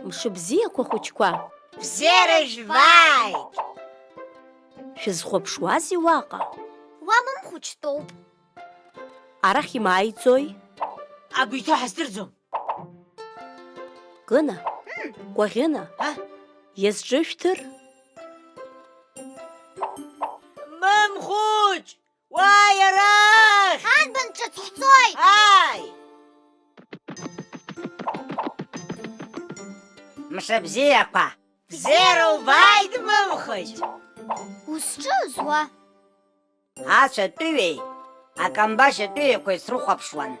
Мшыбзиақәа хәыҷқәа, Бзиара жәбааит! шәызхәаԥшуазеи уаҟа? Уа мымхәыҷтәоуп. Арахь имааиӡои? Агәы иҭоу ҳаздырӡом. Гына, Кәаӷьына, иазҿышәҭыр? Мымхәыҷ! Уааи арахь! Анбан ҿыц ҳцоит! Ааи! Мшыбзиақәа! Бзиара убааит, мымхәыҷ! Узҿызуа? Ацәатәыҩеи, акамбашьатәыҩақәеи срыхәаԥшуан.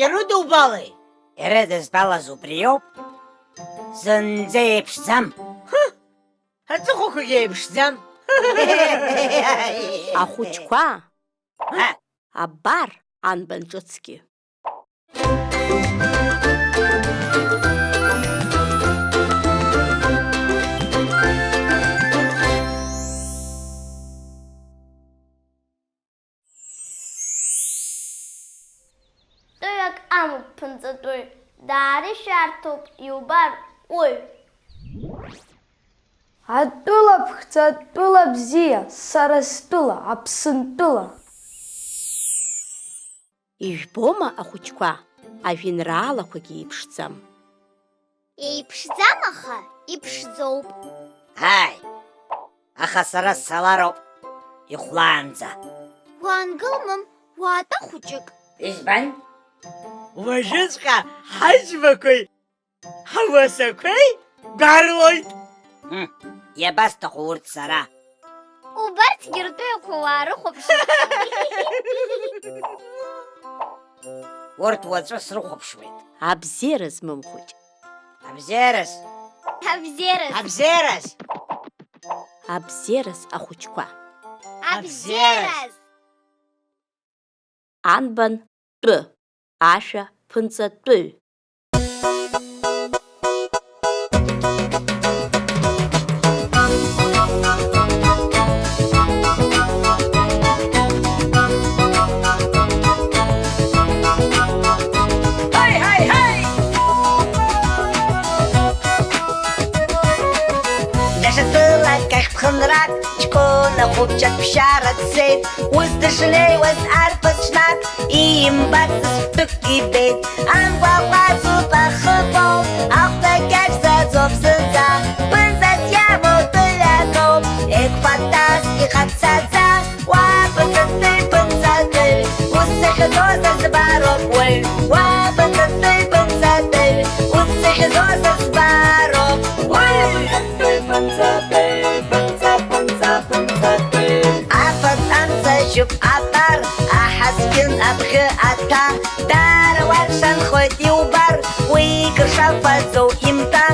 Ирыдубалеи? Ирыдызбалаз убриоуп. Зынӡа еиԥшӡам. Аҵыхәақәагьы еиԥшӡам. Ахәыҷқәа, абар анбан ҿыцгьы. Тăҩак амоуп ԥынҵатәыҩ, даарышәарҭоуп иубар уаҩ. Атәыла ԥхӡы, атәыла бзиа, сара стәыла, Аԥсынтәыла. Ижәбома ахәыҷқәа, ажәеинраалақәагьы еиԥшӡам. Еиԥшӡам, аха иԥшӡоуп. Ааи, аха сара сцалароуп, ихәлаанӡа. Уаангыл, мым, уаатәа хәыҷык. Избан? Уажәыҵәҟьа ҳаџьмақәеи, ҳауасақәеи барлоит. Иабасҭаху урҭ сара? Убарҭгьы ртәыҩақәа уаарыхәаԥшып. Урҭ уаҵәы срыхәаԥшуеит. Абзераз, мымхәыҷ. Абзераз? Абзераз. Абзераз? Абзераз ахәыҷқәа. Абзераз. Анбан тәы, ашәа ԥынҵатәыҩ. Хынрак, ҷкәына хәыҷык ԥшьара дцеит, ус дышнеиуаз арԥыс ҽнак, иимбацыз ԥҭәык ибеит. Амгәаҟәаҵоуп ахыԥоу, ахәҭакьаҿ заӡоуп зынӡа, ԥынҵас иамоу тәыҩакоуп, еқәԥатас ихаԥсаӡа, уа ԥынҵатәыҩ, ԥынҵатәыҩ, ус захьӡоз дызбароуп уаҩ, уа ԥынҵатәыҩ, ԥынҵатәыҩ, ус захьӡоз дызбароуп уаҩ. Афатанҵажьуп абар, аҳаскьын абӷьы аҭа, дара уаршанхоит иубар, уи икыршафаӡоу имҭа.